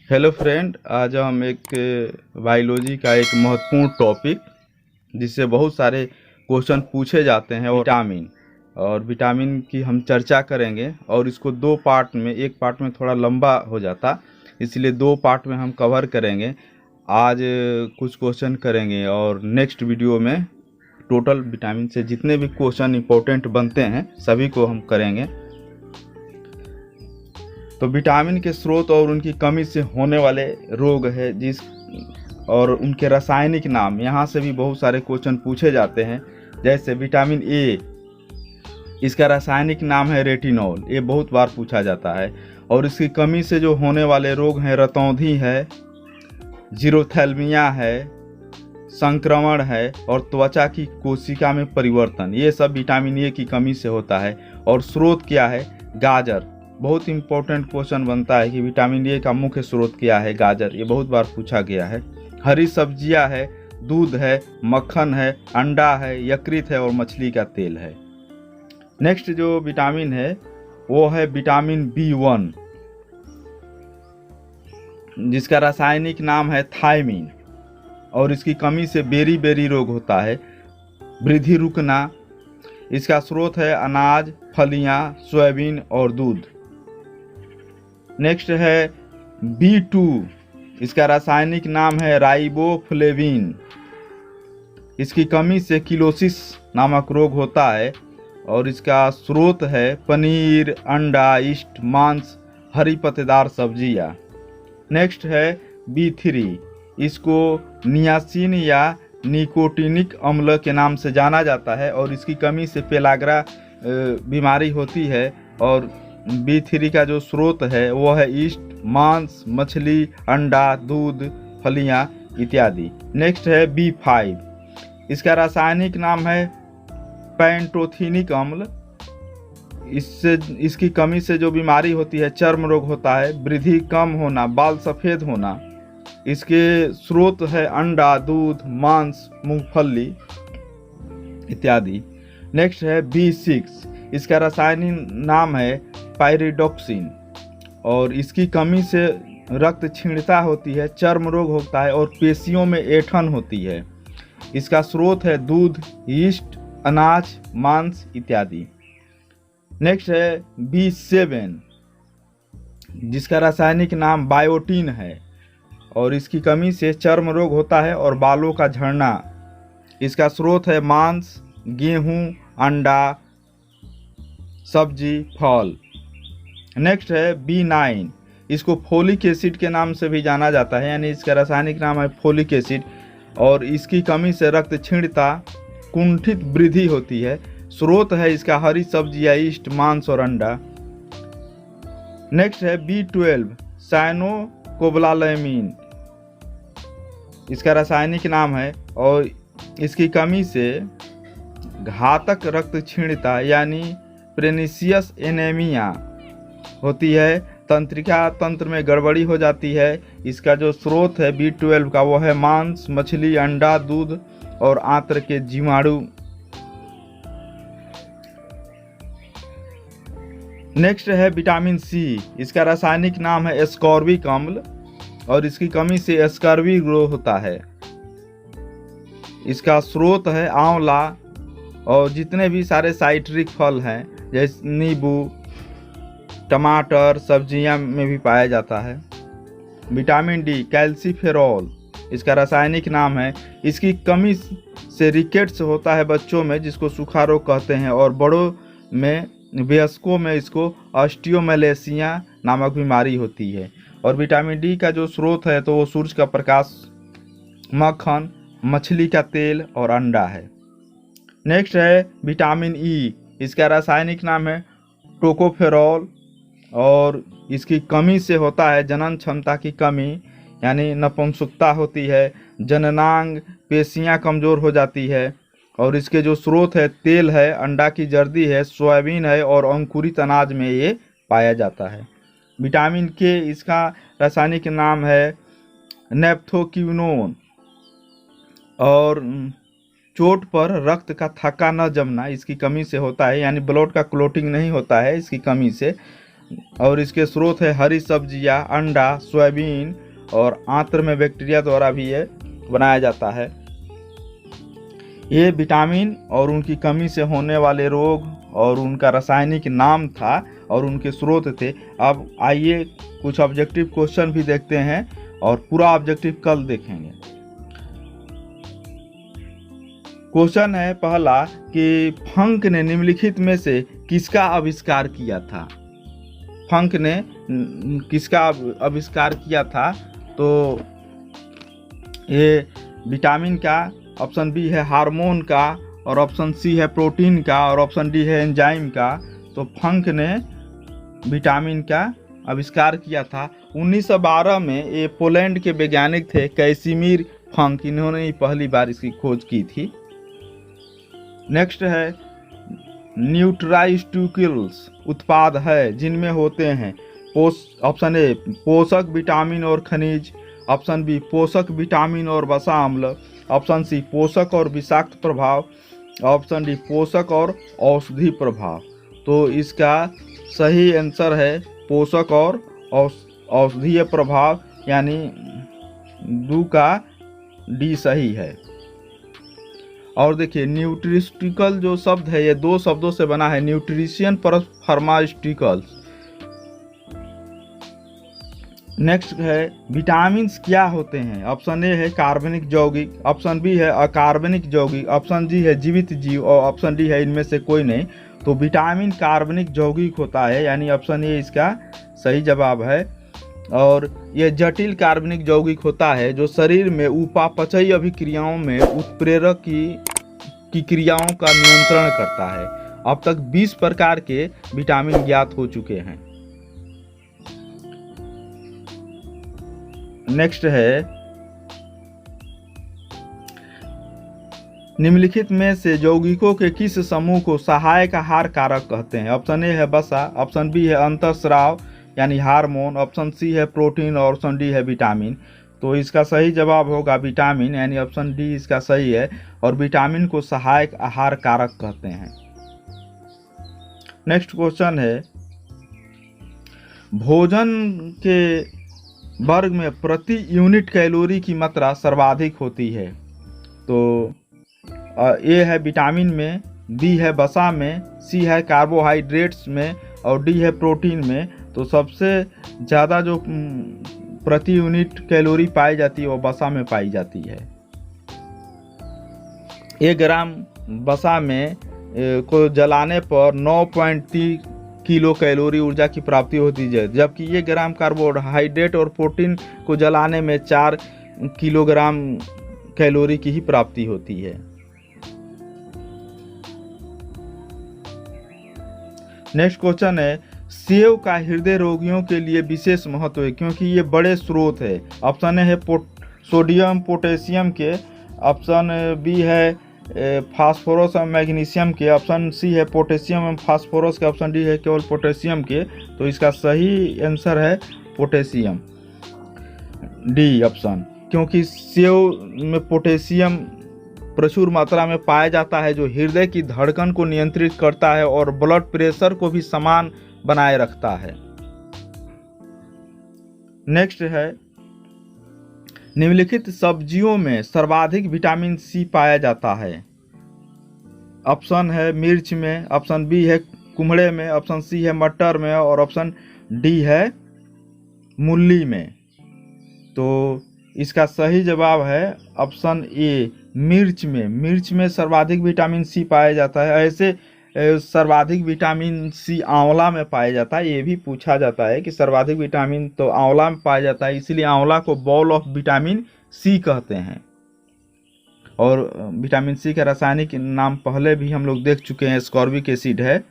Hello friend, आज हम एक बायोलॉजी का एक महत्वपूर्ण टॉपिक जिससे बहुत सारे क्वेश्चन पूछे जाते हैं और विटामिन की हम चर्चा करेंगे। और इसको दो पार्ट में, एक पार्ट में थोड़ा लंबा हो जाता, इसलिए दो पार्ट में हम कवर करेंगे। आज कुछ क्वेश्चन करेंगे और नेक्स्ट वीडियो में टोटल विटामिन से जितने भी क्वेश्चन इंपॉर्टेंट बनते हैं सभी को हम करेंगे। तो विटामिन के स्रोत और उनकी कमी से होने वाले रोग है और उनके रासायनिक नाम, यहाँ से भी बहुत सारे क्वेश्चन पूछे जाते हैं। जैसे विटामिन ए, इसका रासायनिक नाम है रेटिनॉल, ये बहुत बार पूछा जाता है। और इसकी कमी से जो होने वाले रोग हैं रतौंधी है, जीरोथैल्मिया है, संक्रमण है और त्वचा की कोशिका में परिवर्तन, ये सब विटामिन ए की कमी से होता है। और स्रोत क्या है? गाजर। बहुत इंपॉर्टेंट क्वेश्चन बनता है कि विटामिन ए का मुख्य स्रोत क्या है? गाजर, ये बहुत बार पूछा गया है। हरी सब्जियां है, दूध है, मक्खन है, अंडा है, यकृत है और मछली का तेल है। नेक्स्ट जो विटामिन है वो है विटामिन B1, जिसका रासायनिक नाम है थायमीन। और इसकी कमी से बेरी बेरी रोग होता है, वृद्धि रुकना। इसका स्रोत है अनाज, फलियां, सोयाबीन और दूध। नेक्स्ट है B2, इसका रासायनिक नाम है राइबोफ्लेविन। इसकी कमी से किलोसिस नामक रोग होता है और इसका स्रोत है पनीर, अंडा, यीस्ट, मांस, हरी पत्तेदार सब्जियां। नेक्स्ट है B3, इसको नियासिन या निकोटिनिक अम्ल के नाम से जाना जाता है और इसकी कमी से पेलाग्रा बीमारी होती है। और B3 का जो स्रोत है वो है यीस्ट, मांस, मछली, अंडा, दूध, फलियां इत्यादि। नेक्स्ट है B5, इसका रासायनिक नाम है पैंटोथेनिक अम्ल। इसकी कमी से जो बीमारी होती है चर्म रोग होता है, वृद्धि कम होना, बाल सफ़ेद होना। इसके स्रोत है अंडा, दूध, मांस, मूंगफली इत्यादि। नेक्स्ट है B6, इसका रासायनिक नाम है पायरिडॉक्सिन और इसकी कमी से रक्त क्षीणता होती है, चर्म रोग होता है और पेशियों में ऐंठन होती है। इसका स्रोत है दूध, यीस्ट, अनाज, मांस इत्यादि। नेक्स्ट है B7, जिसका रासायनिक नाम बायोटीन है और इसकी कमी से चर्म रोग होता है और बालों का झड़ना। इसका स्रोत है मांस, गेहूं, अंडा, सब्जी, फल। नेक्स्ट है B9, इसको फोलिक एसिड के नाम से भी जाना जाता है, यानी इसका रासायनिक नाम है फोलिक एसिड और इसकी कमी से रक्त क्षीणता, कुंठित वृद्धि होती है। स्रोत है इसका हरी सब्जियां, यीस्ट, मांस और अंडा। नेक्स्ट है B12, साइनोकोबालामाइन, इसका रासायनिक नाम है और इसकी कमी से घातक रक्त क्षीणता यानी प्रेनिशियस एनीमिया होती है, तंत्रिका तंत्र में गड़बड़ी हो जाती है। इसका जो स्रोत है B12 का वो है मांस, मछली, अंडा, दूध और आंत्र के जीवाणु। नेक्स्ट है विटामिन C, इसका रासायनिक नाम है एस्कॉर्बिक अम्ल और इसकी कमी से स्कर्वी रोग होता है। इसका स्रोत है आंवला और जितने भी सारे साइट्रिक फल हैं जैसे नींबू, टमाटर, सब्जियां में भी पाया जाता है। विटामिन D, कैल्सीफेरॉल, इसका रासायनिक नाम है। इसकी कमी से रिकेट्स होता है बच्चों में, जिसको सूखा रोग कहते हैं, और बड़ों में, वयस्कों में इसको ऑस्टियोमैलेसिया नामक बीमारी होती है। और विटामिन D का जो स्रोत है तो वो सूर्य का प्रकाश, मक्खन, मछली का तेल और अंडा है। नेक्स्ट है विटामिन E, इसका रासायनिक नाम है टोकोफेरॉल और इसकी कमी से होता है जनन क्षमता की कमी, यानी नपुंसकता होती है, जननांग पेशियां कमज़ोर हो जाती है। और इसके जो स्रोत है तेल है, अंडा की जर्दी है, सोयाबीन है और अंकुरित अनाज में ये पाया जाता है। विटामिन K, इसका रासायनिक नाम है नेप्थोक्विनोन और चोट पर रक्त का थक्का न जमना इसकी कमी से होता है, यानी ब्लड का क्लोटिंग नहीं होता है इसकी कमी से। और इसके स्रोत है हरी सब्जियां, अंडा, सोयाबीन और आंत्र में बैक्टीरिया द्वारा भी ये बनाया जाता है। ये विटामिन और उनकी कमी से होने वाले रोग और उनका रासायनिक नाम था और उनके स्रोत थे। अब आइए कुछ ऑब्जेक्टिव क्वेश्चन भी देखते हैं और पूरा ऑब्जेक्टिव कल देखेंगे। क्वेश्चन है पहला कि फंक ने निम्नलिखित में से किसका आविष्कार किया था। फंक ने किसका आविष्कार किया था? तो ये विटामिन का, ऑप्शन बी है हार्मोन का, और ऑप्शन सी है प्रोटीन का, और ऑप्शन डी है एंजाइम का। तो फंक ने विटामिन का आविष्कार किया था। 1912 में ये पोलैंड के वैज्ञानिक थे कैसिमिर फंक, इन्होंने ही पहली बार इसकी खोज की थी। नेक्स्ट है न्यूट्राइस्टिकल्स उत्पाद है जिनमें होते हैं ऑप्शन ए पोषक विटामिन और खनिज, ऑप्शन बी पोषक विटामिन और वसा अम्ल, ऑप्शन सी पोषक और विषाक्त प्रभाव, ऑप्शन डी पोषक और औषधि प्रभाव। तो इसका सही आंसर है पोषक और औषधीय प्रभाव, यानी 2 का डी सही है। और देखिए न्यूट्रिस्टिकल जो शब्द है ये 2 शब्दों से बना है, न्यूट्रिशियन प्लस फार्मास्यूटिकल्स। नेक्स्ट है विटामिन क्या होते हैं। ऑप्शन ए है कार्बनिक यौगिक, ऑप्शन बी है अकार्बनिक यौगिक, ऑप्शन जी है जीवित जीव और ऑप्शन डी है इनमें से कोई नहीं। तो विटामिन कार्बनिक यौगिक होता है, यानी ऑप्शन ए इसका सही जवाब है। और यह जटिल कार्बनिक यौगिक होता है जो शरीर में उपापचयी अभिक्रियाओं में उत्प्रेरक की क्रियाओं का नियंत्रण करता है। अब तक 20 प्रकार के विटामिन ज्ञात हो चुके हैं। नेक्स्ट है निम्नलिखित में से यौगिकों के किस समूह को सहायक आहार कारक कहते हैं। ऑप्शन ए है वसा, ऑप्शन बी है अंतःस्राव यानी हार्मोन, ऑप्शन सी है प्रोटीन और ऑप्शन डी है विटामिन। तो इसका सही जवाब होगा विटामिन, यानी ऑप्शन डी इसका सही है। और विटामिन को सहायक आहार कारक कहते हैं। नेक्स्ट क्वेश्चन है भोजन के वर्ग में प्रति यूनिट कैलोरी की मात्रा सर्वाधिक होती है। तो ए है विटामिन में, बी है वसा में, सी है कार्बोहाइड्रेट्स में और डी है प्रोटीन में। तो सबसे ज़्यादा जो प्रति यूनिट कैलोरी पाई जाती है वो वसा में पाई जाती है। 1 ग्राम वसा में को जलाने पर 9.3 किलो कैलोरी ऊर्जा की प्राप्ति होती है, जबकि 1 ग्राम कार्बोहाइड्रेट और प्रोटीन को जलाने में 4 किलोग्राम कैलोरी की ही प्राप्ति होती है। नेक्स्ट क्वेश्चन है सेव का हृदय रोगियों के लिए विशेष महत्व है क्योंकि ये बड़े स्रोत है। ऑप्शन ए है सोडियम पोटेशियम के, ऑप्शन बी है फास्फोरस और मैग्नीशियम के, ऑप्शन सी है पोटेशियम एवं फास्फोरस के, ऑप्शन डी है केवल पोटेशियम के। तो इसका सही आंसर है पोटेशियम, डी ऑप्शन, क्योंकि सेव में पोटेशियम प्रचुर मात्रा में पाया जाता है जो हृदय की धड़कन को नियंत्रित करता है और ब्लड प्रेशर को भी समान बनाए रखता है। नेक्स्ट है निम्नलिखित सब्जियों में सर्वाधिक विटामिन सी पाया जाता है। ऑप्शन है मिर्च में, ऑप्शन बी है कुम्हड़े में, ऑप्शन सी है मटर में और ऑप्शन डी है मूली में। तो इसका सही जवाब है ऑप्शन ए मिर्च में। मिर्च में सर्वाधिक विटामिन सी पाया जाता है। ऐसे सर्वाधिक विटामिन सी आंवला में पाया जाता है। ये भी पूछा जाता है कि सर्वाधिक विटामिन तो आंवला में पाया जाता है, इसलिए आंवला को बॉल ऑफ विटामिन सी कहते हैं। और विटामिन सी का रासायनिक नाम पहले भी हम लोग देख चुके हैं, एस्कॉर्बिक एसिड है।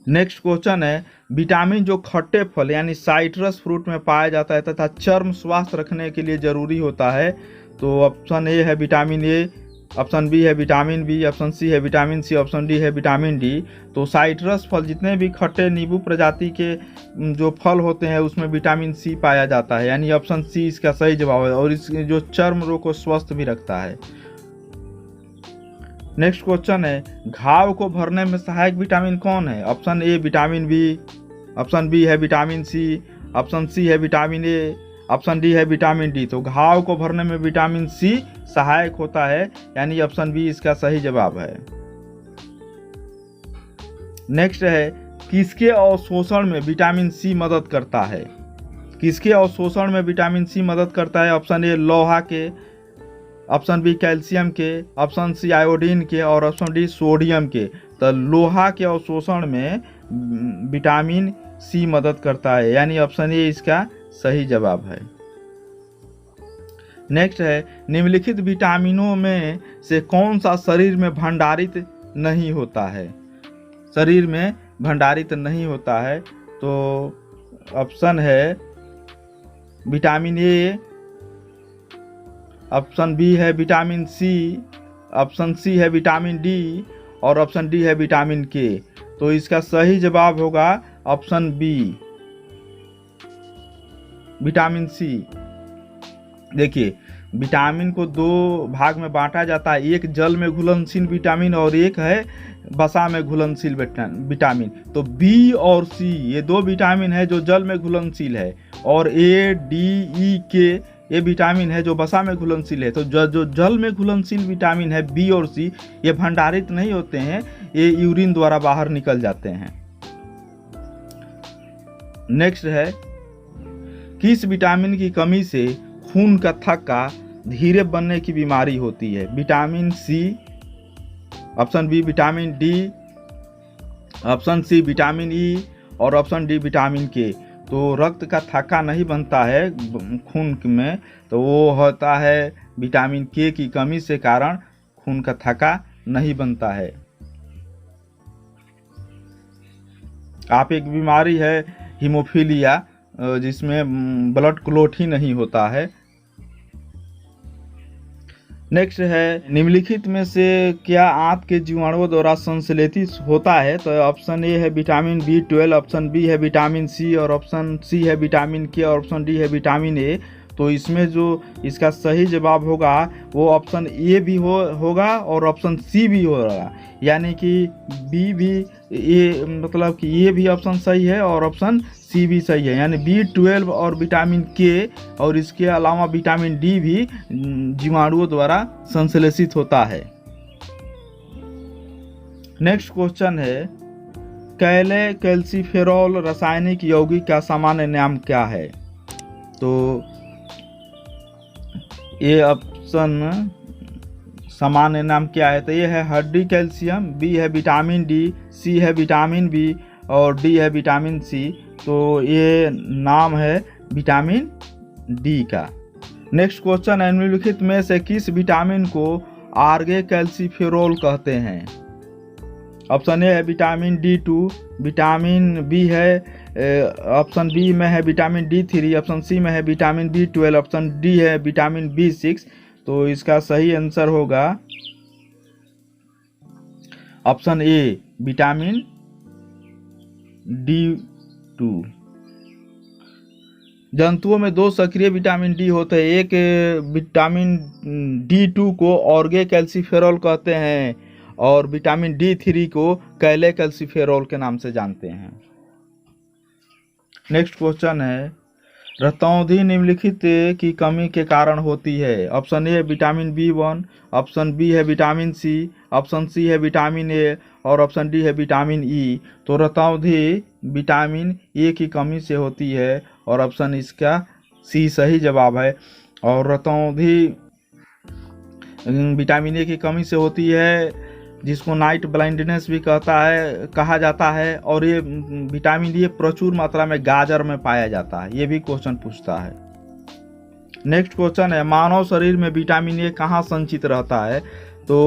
नेक्स्ट क्वेश्चन है विटामिन जो खट्टे फल यानी साइट्रस फ्रूट में पाया जाता है तथा चर्म स्वास्थ्य रखने के लिए जरूरी होता है। तो ऑप्शन ए है विटामिन ए, ऑप्शन बी है विटामिन बी, ऑप्शन सी है विटामिन सी, ऑप्शन डी है विटामिन डी। तो साइट्रस फल जितने भी खट्टे नींबू प्रजाति के जो फल होते हैं उसमें विटामिन सी पाया जाता है, यानी ऑप्शन सी इसका सही जवाब है। और इस जो चर्म रोग को स्वस्थ भी रखता है। नेक्स्ट क्वेश्चन है, घाव को भरने में सहायक विटामिन कौन है? Option A vitamin B, option B है विटामिन सी, ऑप्शन सी है विटामिन ए, ऑप्शन डी है विटामिन डी। तो घाव को भरने में विटामिन सी सहायक होता है, यानी ऑप्शन बी इसका सही जवाब है। नेक्स्ट है, किसके अवशोषण में विटामिन सी मदद करता है? किसके अवशोषण में विटामिन सी मदद करता है? ऑप्शन ए लोहा के, ऑप्शन बी कैल्शियम के, ऑप्शन सी आयोडीन के और ऑप्शन डी सोडियम के। तो लोहा के अवशोषण में विटामिन सी मदद करता है, यानी ऑप्शन ए इसका सही जवाब है। नेक्स्ट है, निम्नलिखित विटामिनों में से कौन सा शरीर में भंडारित नहीं होता है? शरीर में भंडारित नहीं होता है, तो ऑप्शन है विटामिन ए, ऑप्शन बी है विटामिन सी, ऑप्शन सी है विटामिन डी और ऑप्शन डी है विटामिन के। तो इसका सही जवाब होगा ऑप्शन बी विटामिन सी। देखिए, विटामिन को दो भाग में बांटा जाता है, एक जल में घुलनशील विटामिन और एक है वसा में घुलनशील विटामिन। तो बी और सी ये दो विटामिन है जो जल में घुलनशील है, और ए डी ई के ये विटामिन है जो वसा में घुलनशील है। तो जो जल में घुलनशील विटामिन है बी और सी, ये भंडारित नहीं होते हैं, ये यूरिन द्वारा बाहर निकल जाते हैं। नेक्स्ट है, किस विटामिन की कमी से खून का थक्का धीरे बनने की बीमारी होती है? Vitamin C, option B vitamin D, option C vitamin E और ऑप्शन डी विटामिन के। तो रक्त का थक्का नहीं बनता है खून में, तो वो होता है विटामिन के की कमी से कारण खून का थक्का नहीं बनता है। आप एक बीमारी है हीमोफीलिया, जिसमें ब्लड क्लॉट ही नहीं होता है। नेक्स्ट है, निम्नलिखित में से क्या आंत के जीवाणुओं द्वारा संश्लेषित होता है? तो ऑप्शन ए है विटामिन B12, ऑप्शन बी है विटामिन सी और ऑप्शन सी है विटामिन के और ऑप्शन डी है विटामिन ए। तो इसमें जो इसका सही जवाब होगा वो ऑप्शन ए भी होगा और ऑप्शन सी भी होगा, यानी कि बी भी, ये मतलब कि ये भी ऑप्शन सही है और ऑप्शन सी भी सही है, यानी B12 और विटामिन के और इसके अलावा विटामिन डी भी जीवाणुओं द्वारा संश्लेषित होता है। नेक्स्ट क्वेश्चन है, कैले कैल्सीफेरॉल रासायनिक यौगिक का सामान्य नाम क्या है? तो ये ऑप्शन सामान्य नाम क्या है? तो ये है हड्डी कैल्शियम, बी है विटामिन डी, सी है विटामिन बी और डी है विटामिन सी। तो ये नाम है विटामिन डी का। नेक्स्ट क्वेश्चन है, निम्नलिखित में से किस विटामिन को आर्गे कैल्सीफेरॉल कहते हैं? ऑप्शन ए है विटामिन D2, विटामिन बी है ऑप्शन बी में है विटामिन D3, ऑप्शन सी में है विटामिन B12, ऑप्शन डी है विटामिन B6। तो इसका सही आंसर होगा ऑप्शन ए विटामिन D2। जंतुओं में दो सक्रिय विटामिन डी होते हैं, एक विटामिन D2 को ऑर्गे कैल्सीफेरॉल कहते हैं और विटामिन D3 को कैले कैल्सीफेरॉल के नाम से जानते हैं। नेक्स्ट क्वेश्चन है, रतौंधी निम्नलिखित की कमी के कारण होती है? Option A vitamin B1, option B है विटामिन सी, ऑप्शन सी है विटामिन ए और ऑप्शन डी है विटामिन ई। तो रतौंधी विटामिन ए की कमी से होती है और ऑप्शन इसका सी सही जवाब है। और रतौंधी विटामिन ए की कमी से होती है, जिसको नाइट ब्लाइंडनेस भी कहा जाता है, और ये विटामिन ए प्रचुर मात्रा में गाजर में पाया जाता है। ये भी क्वेश्चन पूछता है। नेक्स्ट क्वेश्चन है, मानव शरीर में विटामिन ए कहाँ संचित रहता है? तो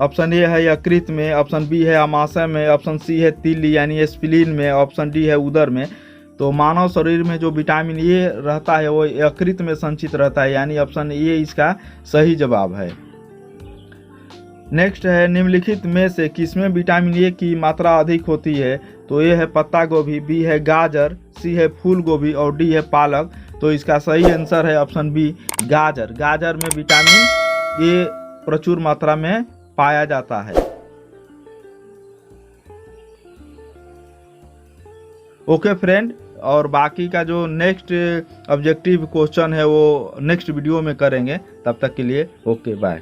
ऑप्शन ए है यकृत में, ऑप्शन बी है अमाशय में, ऑप्शन सी है तिल यानी स्प्लीन में, ऑप्शन डी है उदर में। तो मानव शरीर में जो विटामिन ए रहता है वो यकृत में संचित रहता है, यानी ऑप्शन ए इसका सही जवाब है। नेक्स्ट है, निम्नलिखित में से किसमें विटामिन ए की मात्रा अधिक होती है? तो ए है पत्ता गोभी, बी है गाजर, सी है फूल गोभी और डी है पालक। तो इसका सही आंसर है ऑप्शन बी गाजर। गाजर में विटामिन ए प्रचुर मात्रा में पाया जाता है। ओके फ्रेंड, और बाकी का जो नेक्स्ट ऑब्जेक्टिव क्वेश्चन है वो नेक्स्ट वीडियो में करेंगे। तब तक के लिए ओके बाय।